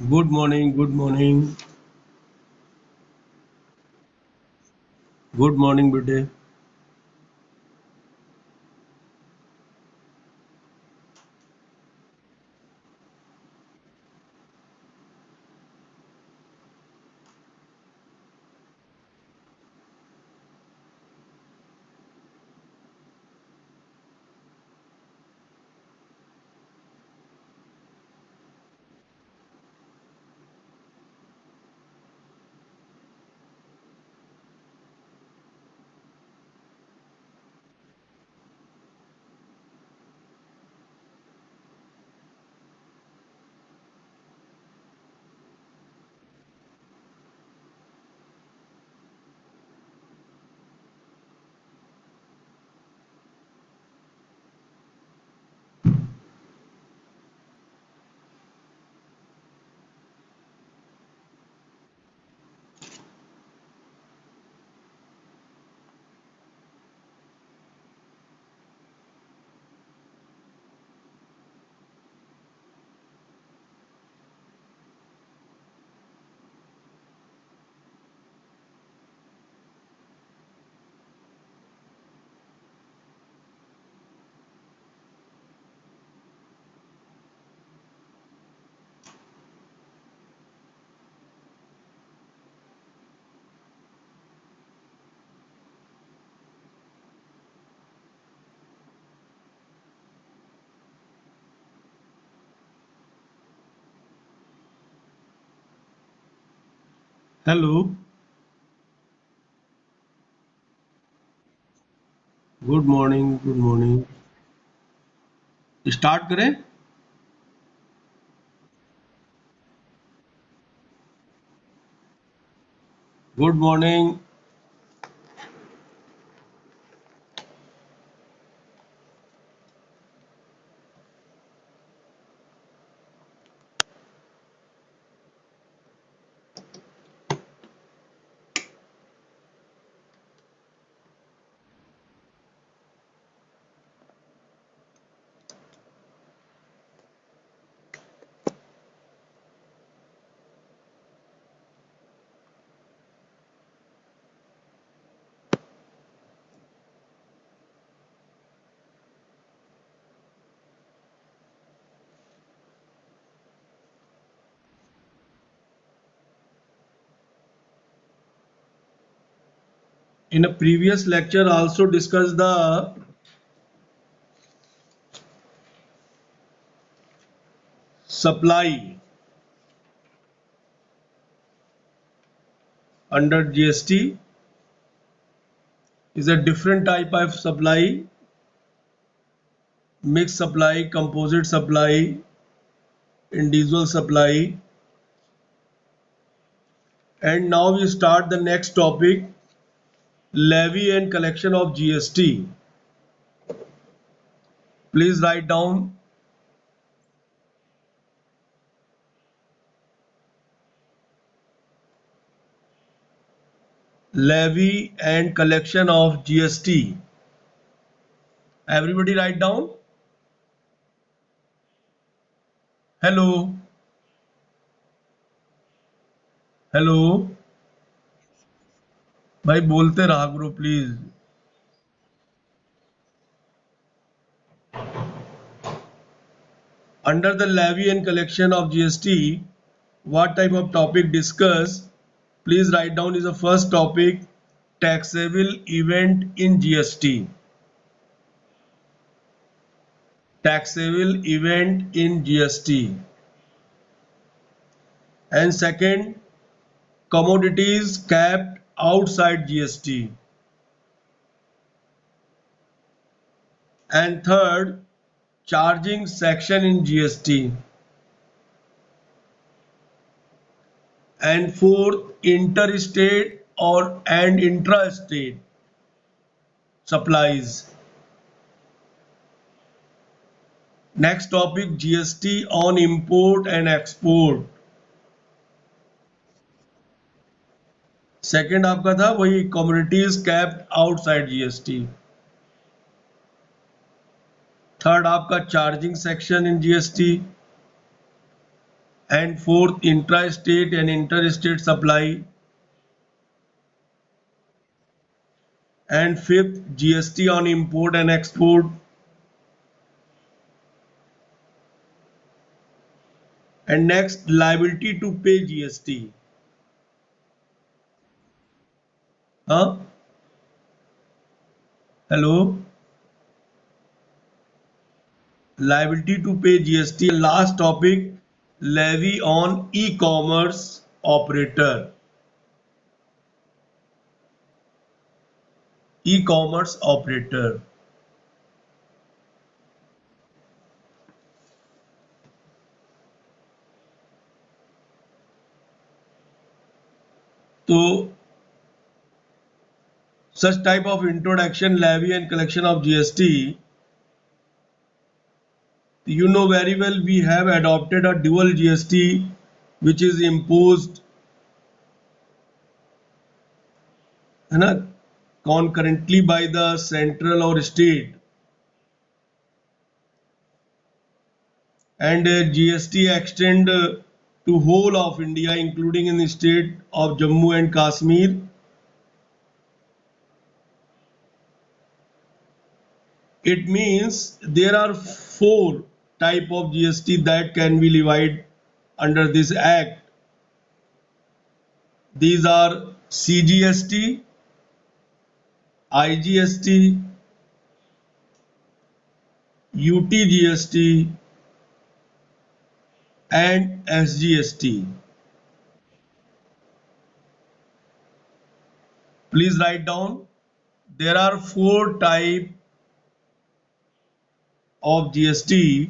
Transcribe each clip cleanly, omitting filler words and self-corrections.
Good morning, good morning, good morning, बेटे. Hello, good morning, good morning. Start करें. Good morning. In a previous lecture, also discussed the supply under GST is a different type of supply, mixed supply, composite supply, individual supply. And now we start the next topic, levy and collection of GST. Please write down levy and collection of GST. Everybody write down. Hello, hello. भाई बोलते रहा करो please. Under the levy and collection of GST, what type of topic discuss? Please write down is the first topic, taxable event in GST. Taxable event in GST. And second, commodities capped outside GST. And third, charging section in GST. And fourth, interstate or and intrastate supplies. Next topic, GST on import and export. Second आपका था वही commodities kept outside GST. Third आपका charging section in GST. and fourth, intra-state and interstate supply, and fifth, GST on import and export, and next, liability to pay GST. Huh? Hello? Liability to pay GST. Last topic, levy on e-commerce operator. E-commerce operator. So such type of introduction, levy and collection of GST, you know very well we have adopted a dual GST which is imposed है ना, concurrently by the central or state, and GST extend to whole of India including in the state of Jammu and Kashmir. It means there are four type of GST that can be levied under this act. These are CGST, IGST, UTGST, and SGST. Please write down. There are four type of GST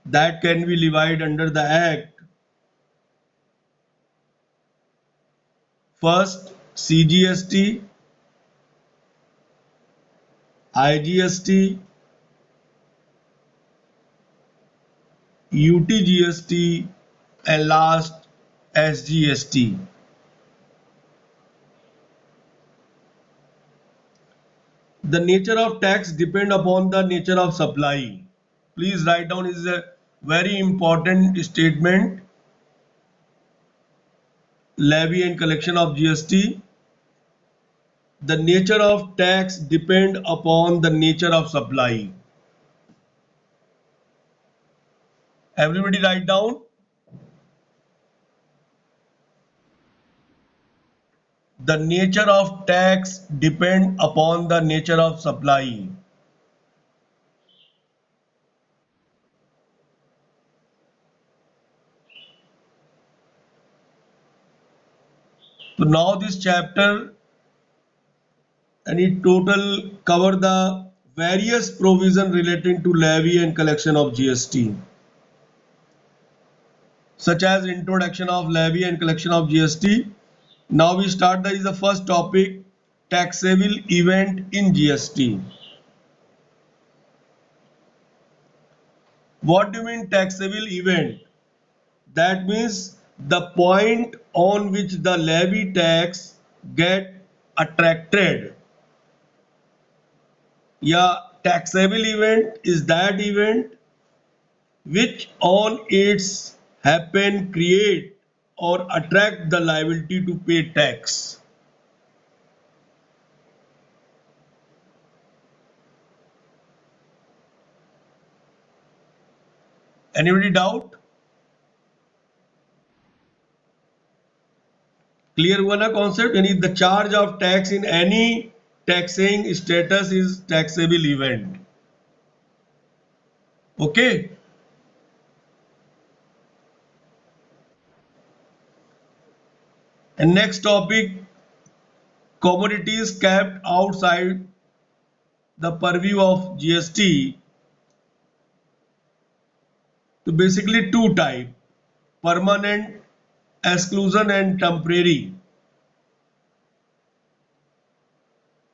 that can be levied under the act. First, CGST, IGST, UTGST, and last SGST. The nature of tax depend upon the nature of supply. Please write down, is a very important statement. Levy and collection of GST. The nature of tax depend upon the nature of supply. Everybody write down. The nature of tax depend upon the nature of supply. So now this chapter and it total cover the various provision relating to levy and collection of GST, such as introduction of levy and collection of GST. Now we start the first topic, taxable event in GST. What do you mean taxable event? That means the point on which the levy tax get attracted. Yeah, taxable event is that event which on its happen create or attract the liability to pay tax. Anybody doubt? Clear हुआ ना concept? यानी the charge of tax in any taxing status is taxable event. Okay. And next topic, commodities kept outside the purview of GST. So basically two type, permanent exclusion and temporary.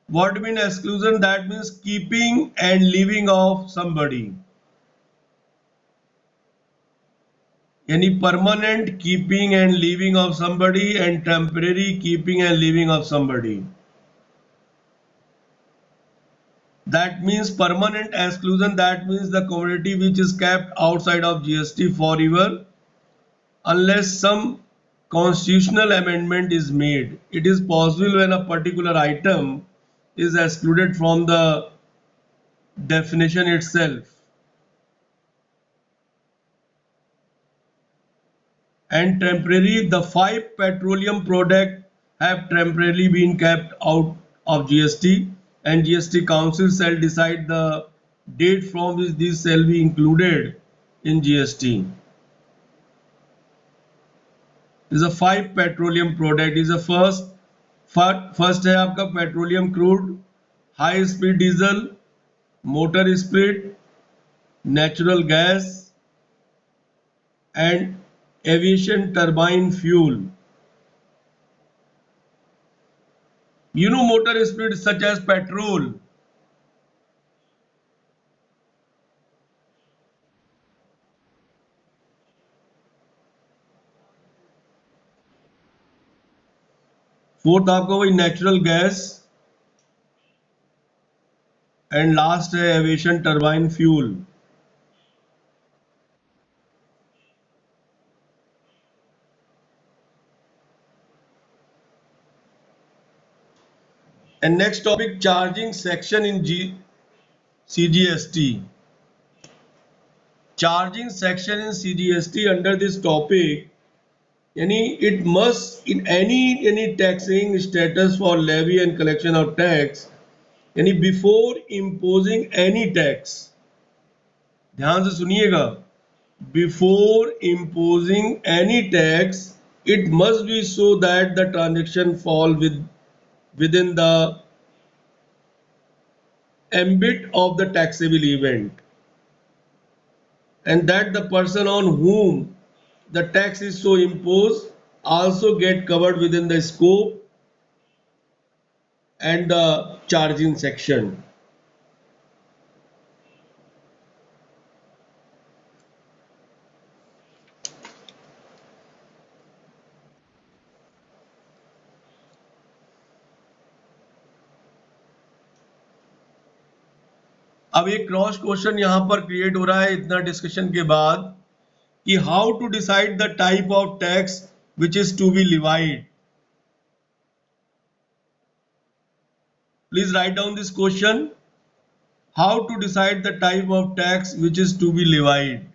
What mean exclusion? That means keeping and leaving of somebody. Any permanent keeping and leaving of somebody and temporary keeping and leaving of somebody. That means permanent exclusion. That means the commodity which is kept outside of GST forever unless some constitutional amendment is made. It is possible when a particular item is excluded from the definition itself. And temporary, the 5 petroleum products have temporarily been kept out of GST, and GST Council shall decide the date from which these shall be included in GST. Is a 5 petroleum product. Is a first है आपका petroleum crude, high speed diesel, motor spirit, natural gas and aviation turbine fuel. You know motor spirit such as petrol. Fourth आपका वही natural gas and last है aviation turbine fuel. And next topic, charging section in CGST. Charging section in CGST under this topic, yani it must in any taxing status for levy and collection of tax, yani before imposing any tax, ध्यान से सुनिएगा, before imposing any tax, it must be so that the transaction fall within the ambit of the taxable event, and that the person on whom the tax is so imposed also get covered within the scope and the charging section. अब एक cross question यहां पर create हो रहा है इतना discussion के बाद कि how to decide the type of tax which is to be levied. Please write down this question. How to decide the type of tax which is to be levied.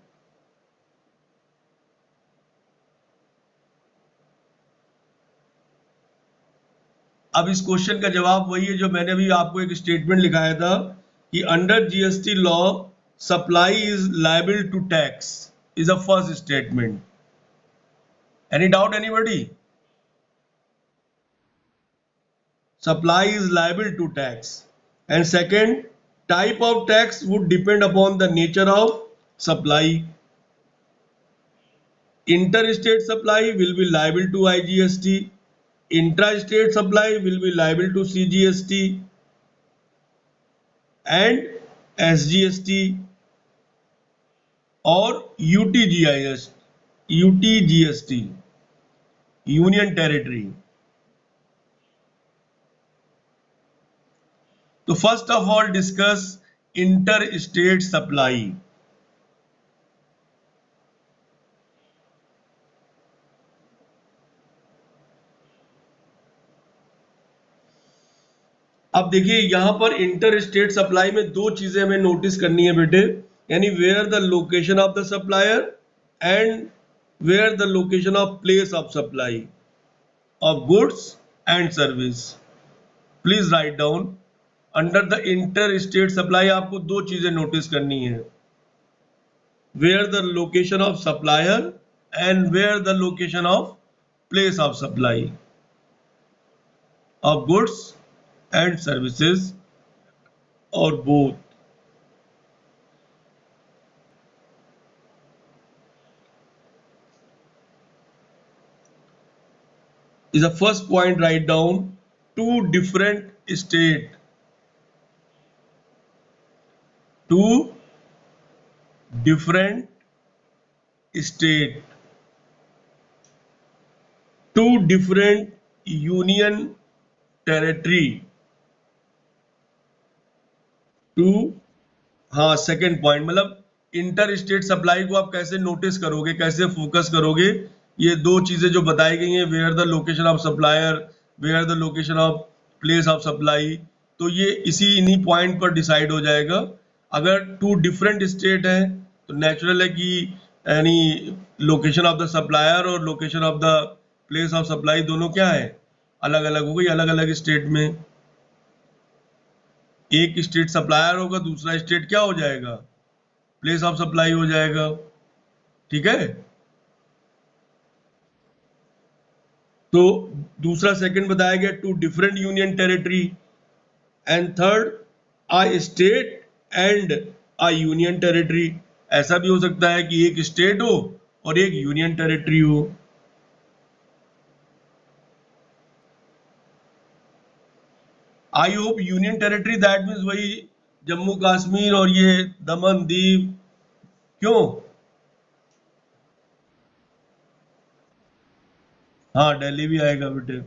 अब इस question का जवाब वही है जो मैंने अभी आपको एक स्टेटमेंट लिखाया था कि under GST law supply is liable to tax is the first statement. Any doubt anybody? Supply is liable to tax. And second, type of tax would depend upon the nature of supply. Interstate supply will be liable to IGST. Intrastate supply will be liable to CGST and SGST or UTGST, Union Territory. So first of all discuss interstate supply. अब देखिए यहां पर inter state supply में दो चीजें हमें notice करनी है बेटे, यानी where the location of the supplier and where the location of place of supply of goods and service. Please write down. Under the inter state supply आपको दो चीजें नोटिस करनी है, where the location of supplier and where the location of place of supply of goods and services or both. Is the first point. Write down two different state, two different state, two different union territory to, हाँ second point, मतलब inter state supply को आप कैसे notice करोगे, कैसे focus करोगे, ये दो चीजें जो बताई गई हैं, where the location of supplier, where the location of place of supply, तो ये इसी इन्हीं पॉइंट पर डिसाइड हो जाएगा। अगर टू डिफरेंट स्टेट है तो नेचुरल है कि यानी लोकेशन ऑफ द सप्लायर और location of the place of supply दोनों क्या है, अलग अलग हो गई, अलग अलग स्टेट में। एक स्टेट सप्लायर होगा, दूसरा स्टेट क्या हो जाएगा, प्लेस ऑफ सप्लाई हो जाएगा। ठीक है, तो दूसरा सेकंड बताया गया two different union territory, and third a state and a union territory. ऐसा भी हो सकता है कि एक स्टेट हो और एक यूनियन टेरिटरी हो। I hope union territory that means वही जम्मू कश्मीर और ये दमन दीव, क्यों? हाँ दिल्ली भी आएगा बेटे।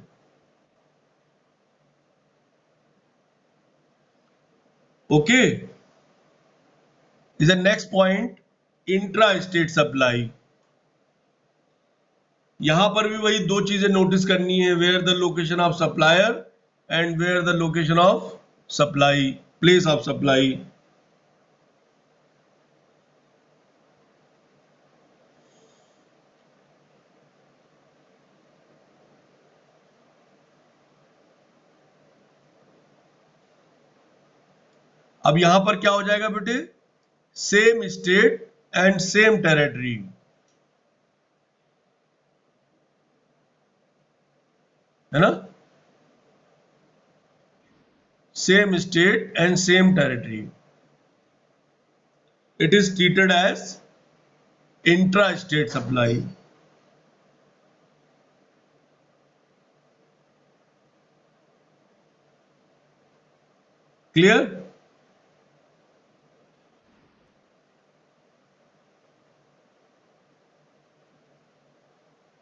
Okay, is the next point intra state supply. यहां पर भी वही दो चीजें नोटिस करनी है, where the location of supplier and where the location of supply, place of supply. अब यहां पर क्या हो जाएगा बेटे, same state and same territory, है ना, same state and same territory, it is treated as intra state supply. Clear?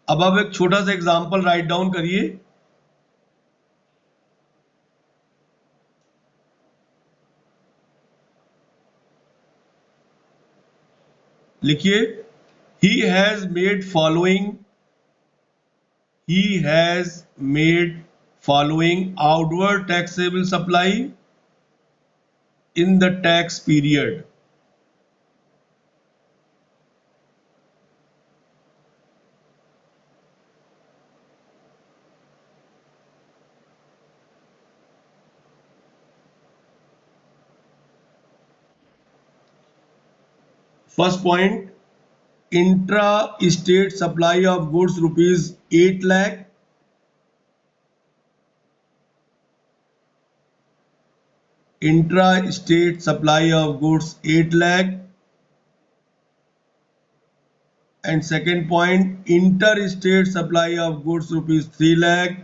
अब आप एक छोटा सा एग्जांपल राइट डाउन करिए। लिखिए, he has made following, he has made following outward taxable supply in the tax period। First point, intra state supply of goods rupees 8 lakh, intra state supply of goods 8 lakh, and second point inter state supply of goods rupees 3 lakh.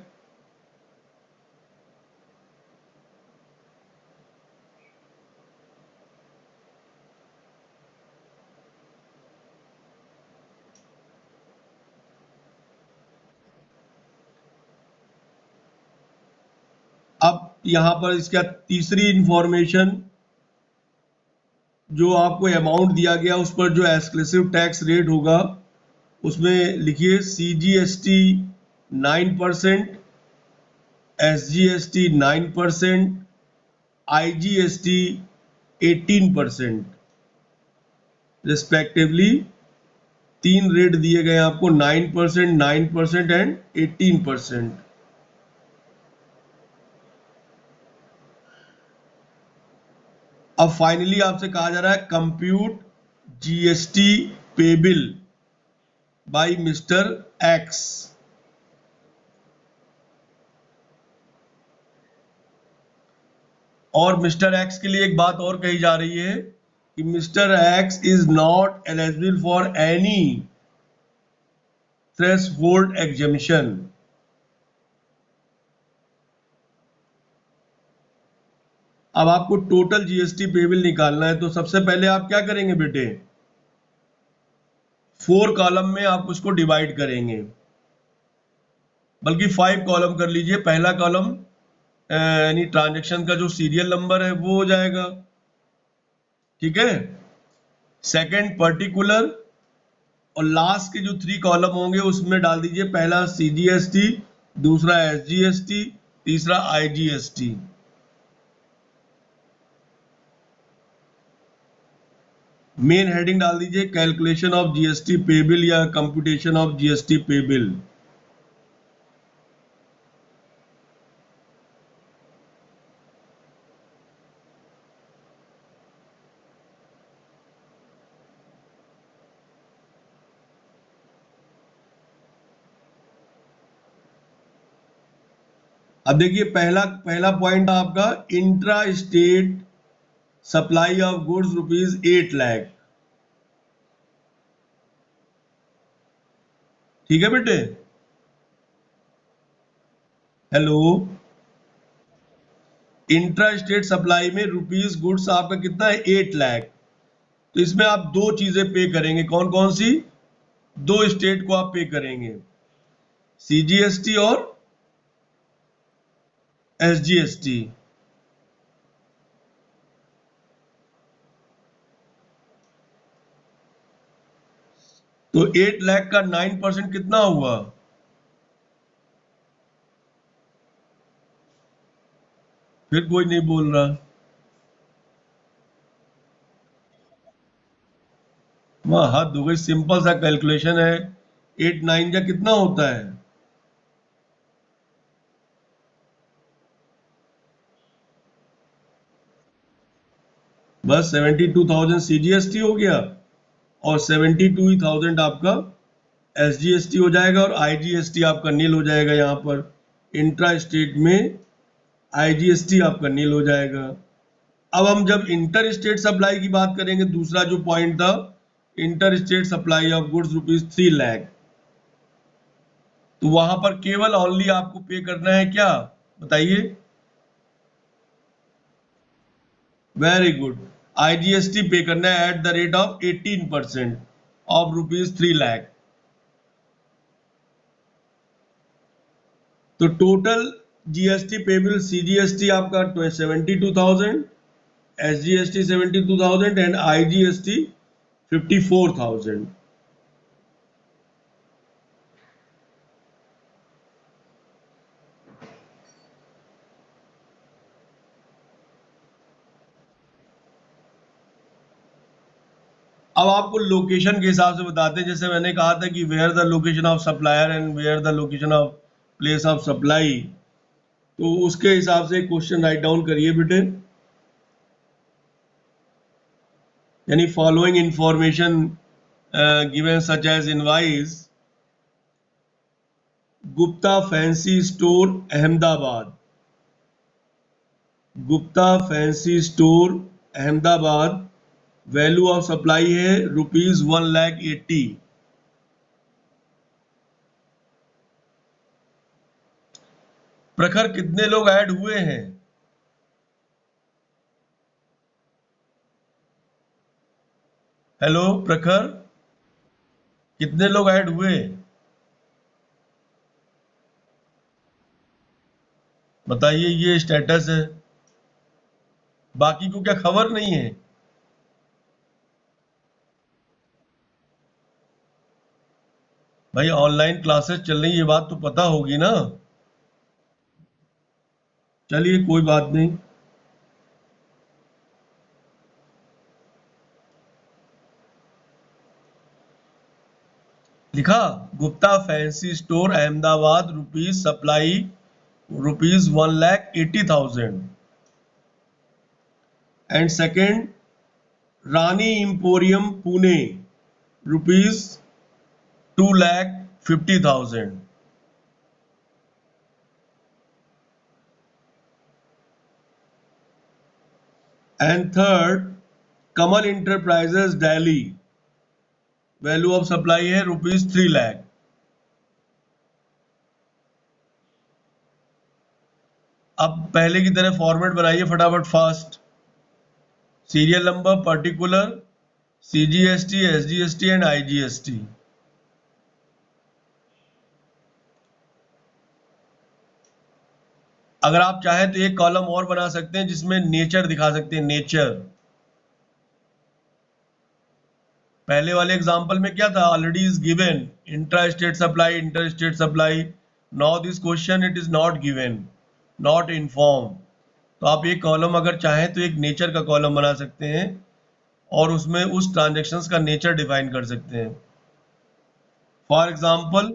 अब यहां पर इसका तीसरी information, जो आपको amount दिया गया उस पर जो एक्सक्लूसिव टैक्स रेट होगा, उसमें लिखिए CGST 9%, SGST 9%, IGST 18%, रिस्पेक्टिवली। तीन रेट दिए गए आपको, 9%, 9% एंड 18%। अब फाइनली आपसे कहा जा रहा है compute GST payable by mister X. और मिस्टर एक्स के लिए एक बात और कही जा रही है कि mister x is not eligible for any threshold exemption. अब आपको टोटल GST पेबिल निकालना है, तो सबसे पहले आप क्या करेंगे बेटे, 4 कॉलम में आप उसको डिवाइड करेंगे, बल्कि 5 कॉलम कर लीजिए। पहला कॉलम यानी ट्रांजैक्शन का जो सीरियल नंबर है वो हो जाएगा, ठीक है। सेकंड पर्टिकुलर, और लास्ट के जो 3 कॉलम होंगे उसमें डाल दीजिए पहला सीजीएसटी, दूसरा एसजीएसटी, तीसरा आईजीएसटी। मेन हेडिंग डाल दीजिए कैलकुलेशन ऑफ जीएसटी पेबिल या कंप्यूटेशन ऑफ जीएसटी पेबिल। अब देखिए पहला पहला पॉइंट आपका intra state supply of goods ₹8 lakh. ठीक है बेटे, हेलो। इंट्रा स्टेट सप्लाई में रुपीज गुड्स आपका कितना है? 8 लाख। तो इसमें आप दो चीजें पे करेंगे, कौन कौन सी? दो स्टेट को आप पे करेंगे, सीजीएसटी और एसजीएसटी। तो 8 लाख का 9% कितना हुआ? फिर कोई नहीं बोल रहा। वह हद हो गई, सिंपल सा कैलकुलेशन है। 8 9 का कितना होता है? बस 72,000 सीजीएसटी हो गया और 72,000 आपका एसजीएसटी हो जाएगा, और आईजीएसटी आपका नील हो जाएगा। यहाँ पर इंट्रा स्टेट में आईजीएसटी आपका नील हो जाएगा। अब हम जब इंटर स्टेट सप्लाई की बात करेंगे, दूसरा जो पॉइंट था inter state supply of goods ₹3 lakh, तो वहां पर केवल ओनली आपको पे करना है क्या? बताइए। वेरी गुड, आईजीएसटी पे करना है at the rate of 18% of ₹3 lakh. तो टोटल जीएसटी पेबल सीजीएसटी आपका 72,000, एसजीएसटी 72,000 एंड आईजीएसटी 54,000। अब आपको लोकेशन के हिसाब से बताते हैं, जैसे मैंने कहा था कि where the location of supplier and where the location of place of supply, तो उसके हिसाब से क्वेश्चन राइट डाउन करिए बेटे। यानी following information given such as invoice Gupta fancy store Ahmedabad, Gupta fancy store Ahmedabad, value of supply है ₹1,80,000। प्रखर कितने लोग ऐड हुए हैं? हेलो प्रखर, कितने लोग ऐड हुए? बताइए, ये स्टेटस है। बाकी को क्या खबर नहीं है? भाई ऑनलाइन क्लासेस चल रही, ये बात तो पता होगी ना। चलिए कोई बात नहीं। लिखा, Gupta fancy store Ahmedabad rupees supply ₹1,80,000 and second Rani emporium Pune ₹2,50,000 and third Kamal enterprises Delhi, value of supply है ₹3 लाख। अब पहले की तरह फॉर्मेट बनाइए फटाफट fast. Serial number, particular, CGST, SGST and IGST. अगर आप चाहें तो एक कॉलम और बना सकते हैं जिसमें नेचर दिखा सकते हैं, नेचर। पहले वाले एग्जांपल में क्या था, already is given intra state supply, inter state supply. Now this question it is not given, not inform. तो आप एक कॉलम अगर चाहें तो एक नेचर का कॉलम बना सकते हैं और उसमें उस ट्रांजेक्शन्स का नेचर डिफाइन कर सकते हैं। फॉर एग्जाम्पल,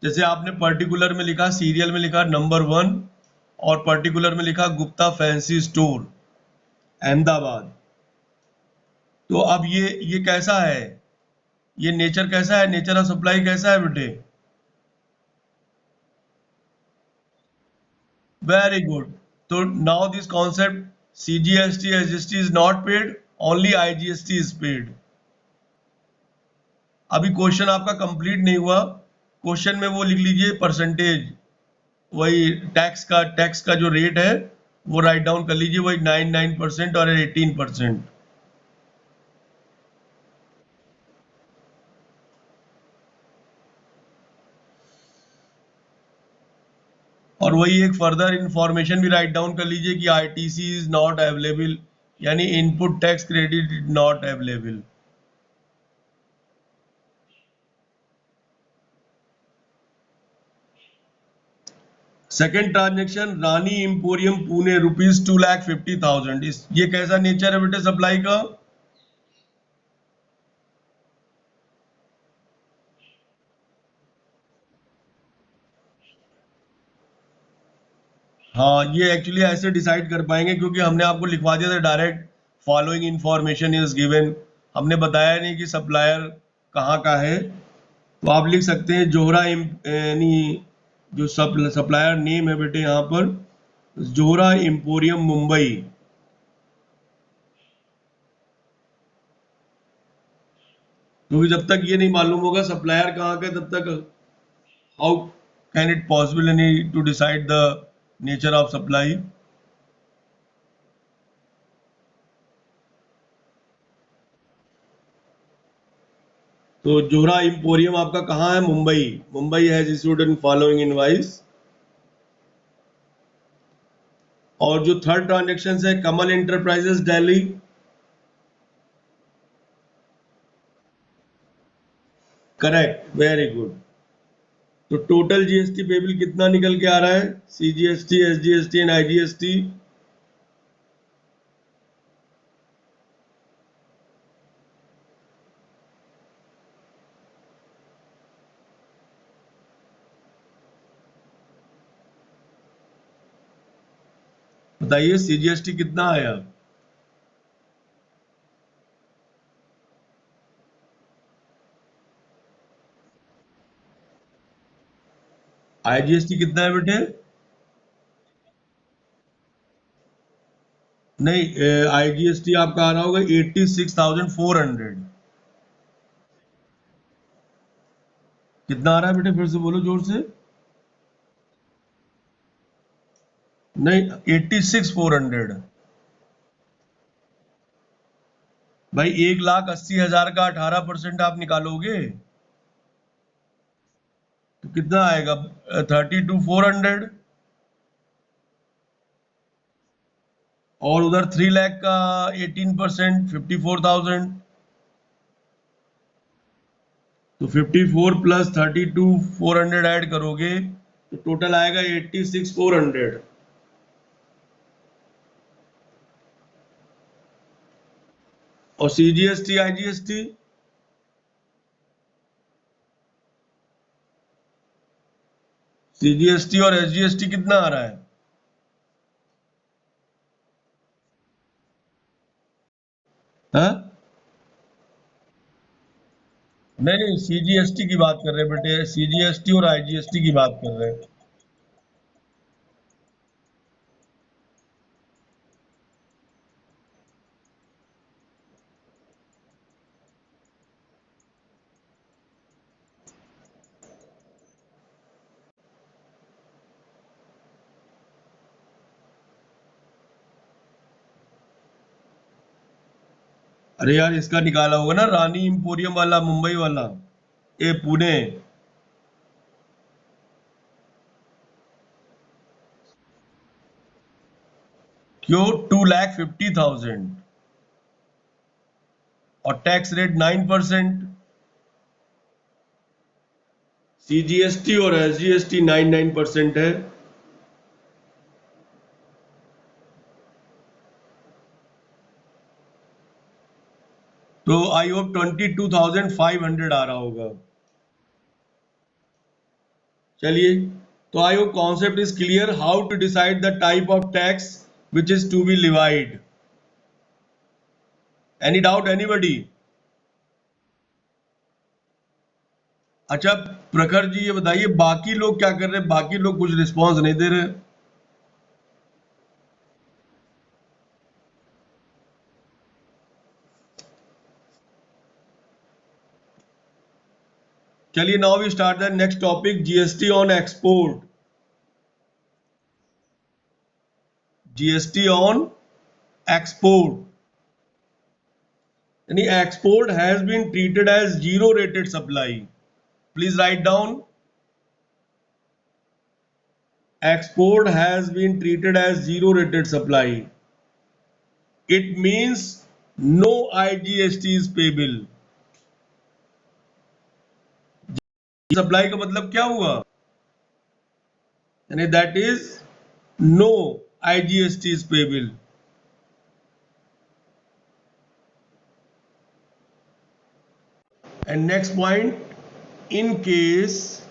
जैसे आपने पर्टिकुलर में लिखा, सीरियल में लिखा नंबर 1 और पर्टिकुलर में लिखा गुप्ता फैंसी स्टोर अहमदाबाद। तो अब ये कैसा है, ये नेचर कैसा है, नेचर ऑफ सप्लाई कैसा है बेटे? Very good. तो now this concept CGST SGST is not paid, only IGST is paid. अभी क्वेश्चन आपका कंप्लीट नहीं हुआ, क्वेश्चन में वो लिख लीजिए परसेंटेज, वही टैक्स का जो रेट है वो राइट डाउन कर लीजिए, वही 99% और 18%। और वही एक फर्दर इंफॉर्मेशन भी राइट डाउन कर लीजिए कि ITC इज नॉट अवेलेबल, यानी input tax credit is not available. Second transaction Rani emporium Pune ₹2,50,000, इस ये कैसा नेचर है बेटे सप्लाई का? हाँ, ये एक्चुअली ऐसे डिसाइड कर पाएंगे क्योंकि हमने आपको लिखवा दिया था direct, following information is given. हमने बताया नहीं कि सप्लायर कहाँ का है। तो आप लिख सकते हैं यानी जो सप्लायर नेम है बेटे यहाँ पर जोहरा इंपोरियम मुंबई। क्योंकि जब तक ये नहीं मालूम होगा सप्लायर कहाँ का, तब तक how can it possible any to decide the nature of supply. तो जोहरा इंपोरियम आपका कहाँ है? Mumbai. Mumbai has issued in following invoice. और जो थर्ड ट्रांजेक्शन है Kamal enterprises Delhi. Correct, very good. तो टोटल GST पेबल कितना निकल के आ रहा है? CGST SGST and IGST। बताइए CGST कितना आया? IGST कितना है बेटे? नहीं, IGST आपका आ रहा होगा 86,400। कितना आ रहा है बेटे, फिर से बोलो जोर से। नहीं, 86,400। भाई 1,80,000 का 18% आप निकालोगे तो कितना आएगा? 32,400। और उधर 3 लाख का 18%, 54,000। तो 54 प्लस 32,400 ऐड करोगे तो टोटल आएगा 86,400। और CGST IGST? CGST और SGST कितना आ रहा है? हाँ, नहीं नहीं, CGST की बात कर रहे हैं बेटे, CGST और IGST की बात कर रहे हैं। अरे यार, इसका निकाला होगा ना, रानी इंपोरियम वाला, मुंबई वाला, ए पुणे। क्यों 2,50,000? और टैक्स रेट 9%। सीजीएसटी और एसजीएसटी 9% है। तो आई होप 22,500 आ रहा होगा। चलिए, तो I hope concept is clear. How to decide the type of tax which is to be levied. Any doubt anybody? अच्छा प्रखर जी, ये बताइए बाकी लोग क्या कर रहे हैं? बाकी लोग कुछ रिस्पॉन्स नहीं दे रहे। चलिए, now we start the next topic, GST on export. GST on export यानी export has been treated as zero rated supply. Please write down. Export has been treated as zero rated supply. It means no IGST is payable. Supply का मतलब क्या हुआ? यानी that is no IGST is payable. And next point, in case